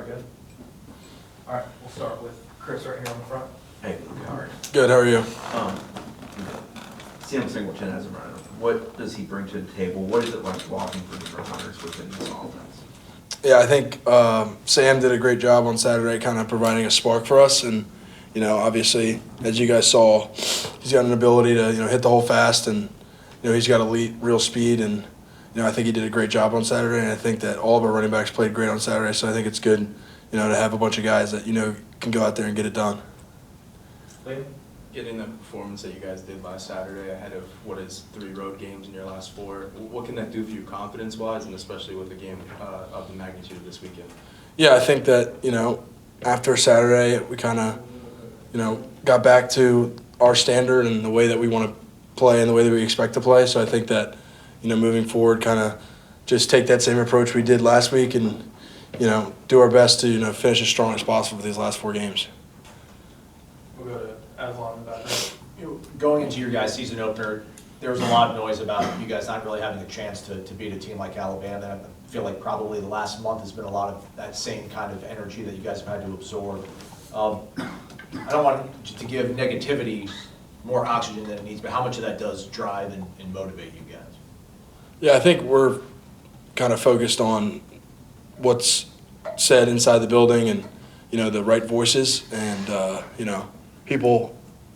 good. All right, we'll start with Chris right here on the front. Hey, how are you? Good, how are you? Sam Singleton as a runner, what does he bring to the table? What is it like blocking for different runners within this offense? Yeah, I think Sam did a great job on Saturday kind of providing a spark for us. And, you know, obviously, as you guys saw, he's got an ability to, you know, hit the hole fast and, you know, he's got elite real speed. And, you know, I think he did a great job on Saturday. And I think that all of our running backs played great on Saturday. So I think it's good, you know, to have a bunch of guys that, you know, can go out there and get it done. Liam? Getting the performance that you guys did last Saturday ahead of what is 3 road games in your last 4, what can that do for you confidence-wise, and especially with a game of the magnitude of this weekend? Yeah, I think that, you know, after Saturday, we kind of, you know, got back to our standard and the way that we want to play and the way that we expect to play. So I think that, you know, moving forward, kind of just take that same approach we did last week and, you know, do our best to, you know, finish as strong as possible for these last 4 games. We'll go to Aslan in the back right. Going into your guys' season opener, there was a lot of noise about you guys not really having a chance to beat a team like Alabama. I feel like probably the last month has been a lot of that same kind of energy that you guys have had to absorb. I don't want to give negativity more oxygen than it needs, but how much of that does drive and motivate you guys? Yeah, I think we're kind of focused on what's said inside the building and, you know, the right voices. And, you know,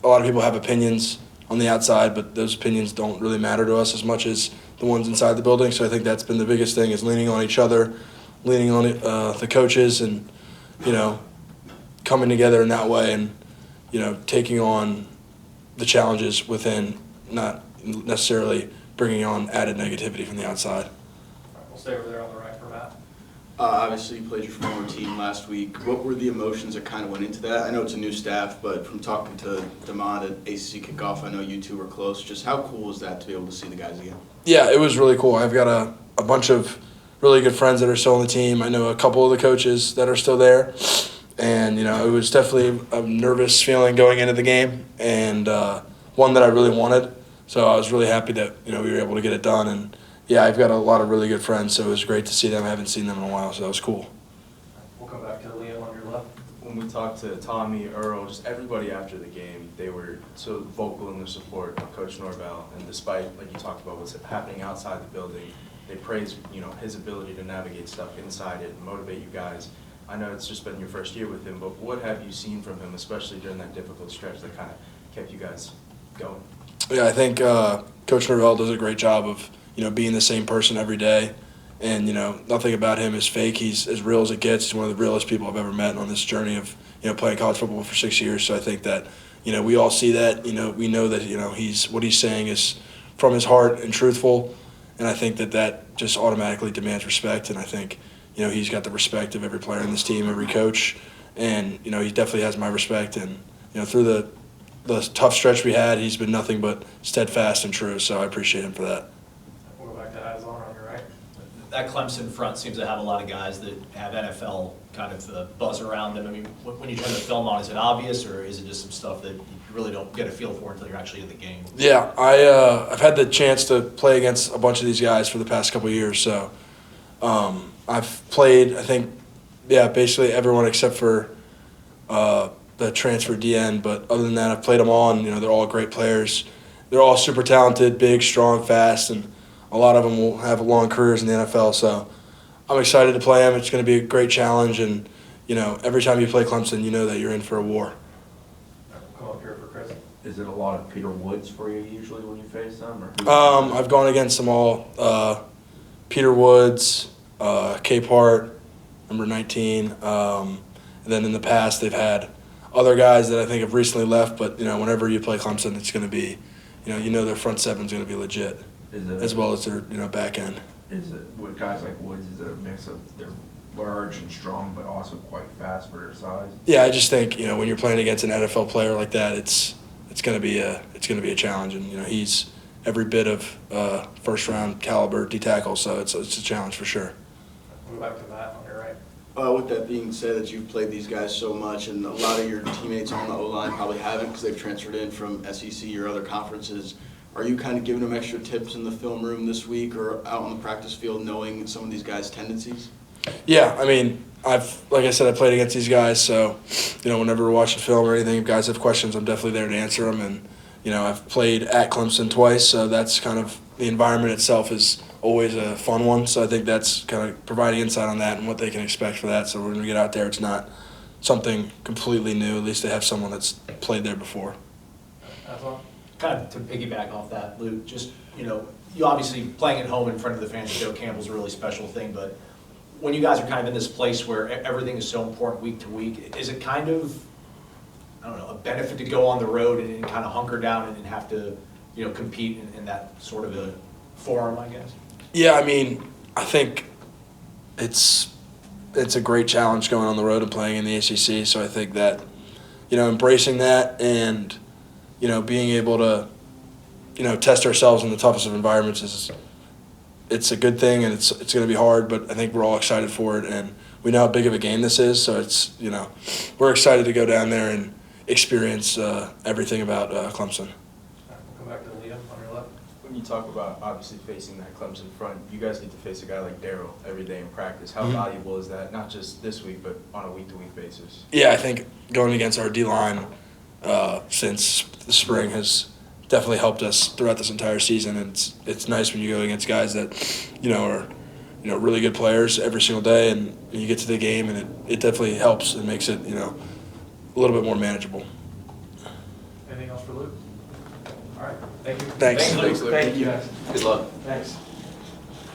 a lot of people have opinions on the outside, but those opinions don't really matter to us as much as the ones inside the building. So I think that's been the biggest thing, is leaning on each other, leaning on the coaches, and, you know, coming together in that way and, you know, taking on the challenges within, not necessarily bringing on added negativity from the outside. All right, we'll stay over there on the right for Matt. Obviously, you played your former team last week. What were the emotions that kind of went into that? I know it's a new staff, but from talking to Damon at ACC Kickoff, I know you two were close. Just how cool was that to be able to see the guys again? Yeah, it was really cool. I've got a bunch of really good friends that are still on the team. I know a couple of the coaches that are still there. And, you know, it was definitely a nervous feeling going into the game, and one that I really wanted. So I was really happy that, you know, we were able to get it done. And, yeah, I've got a lot of really good friends, so it was great to see them. I haven't seen them in a while, so that was cool. We'll come back to Liam on your left. When we talked to Tommy, Earl, just everybody after the game, they were so vocal in their support of Coach Norvell. And despite, like you talked about, what's happening outside the building, they praised, you know, his ability to navigate stuff inside it and motivate you guys. I know it's just been your first year with him, but what have you seen from him, especially during that difficult stretch that kind of kept you guys going? Yeah, I think Coach Norvell does a great job of, you know, being the same person every day. And, you know, nothing about him is fake. He's as real as it gets. He's one of the realest people I've ever met on this journey of, you know, playing college football for 6 years. So I think that, you know, we all see that. You know, we know that, you know, what he's saying is from his heart and truthful. And I think that just automatically demands respect. And I think, you know, he's got the respect of every player in this team, every coach. And, you know, he definitely has my respect. And, you know, through the tough stretch we had, he's been nothing but steadfast and true. So I appreciate him for that. We'll go back to Aslan on your right. That Clemson front seems to have a lot of guys that have NFL kind of buzz around them. I mean, when you turn the film on, is it obvious, or is it just some stuff that you really don't get a feel for until you're actually in the game? Yeah, I've had the chance to play against a bunch of these guys for the past couple of years. So I've played, I think, yeah, basically everyone except for the transfer DN. But other than that, I've played them all, and, you know, they're all great players. They're all super talented, big, strong, fast, and a lot of them will have long careers in the NFL. So I'm excited to play them. It's going to be a great challenge, and, you know, every time you play Clemson, you know that you're in for a war. All right, we'll come up here for Chris. Is it a lot of Peter Woods for you usually when you face them? Or I've gone against them all. Peter Woods, Cape Hart, number 19. And then in the past, they've had other guys that I think have recently left. But, you know, whenever you play Clemson, it's going to be, you know their front seven is going to be legit, as well as their, you know, back end. Is it, with guys like Woods, is it a mix of they're large and strong, but also quite fast for their size? Yeah, I just think, you know, when you're playing against an NFL player like that, it's going to be a challenge, and, you know, he's every bit of first round caliber D tackle, so it's a challenge for sure. We'll go back to Matt on your right. With that being said, that you've played these guys so much, and a lot of your teammates on the O-line probably haven't because they've transferred in from SEC or other conferences, are you kind of giving them extra tips in the film room this week or out on the practice field knowing some of these guys' tendencies? Yeah, I mean, like I said, I played against these guys, so, whenever we're watching film or anything, if guys have questions, I'm definitely there to answer them. And, I've played at Clemson twice, so that's kind of, the environment itself is always a fun one. So I think that's kind of providing insight on that and what they can expect for that. So when we get out there, it's not something completely new. At least they have someone that's played there before. That's all. Kind of to piggyback off that, Luke, just, you obviously playing at home in front of the fans at Joe Campbell's a really special thing, but when you guys are kind of in this place where everything is so important week to week, is it kind of, I don't know, a benefit to go on the road and kind of hunker down and have to, compete in that sort of a forum, I guess? Yeah, I think it's a great challenge going on the road and playing in the ACC. So I think that, embracing that and, being able to, test ourselves in the toughest of environments it's a good thing, and it's going to be hard, but I think we're all excited for it, and we know how big of a game this is. So it's, we're excited to go down there and experience everything about Clemson. We'll come back to Liam on your left. When you talk about obviously facing that Clemson front, you guys get to face a guy like Darryl every day in practice. How valuable is that, not just this week, but on a week-to-week basis? Yeah, I think going against our D-line since the spring has definitely helped us throughout this entire season. And it's nice when you go against guys that, are really good players every single day, and you get to the game, and it definitely helps and makes it, a little bit more manageable. Anything else for Luke? All right, thank you. Thanks. Thank you, guys. Good luck. Thanks.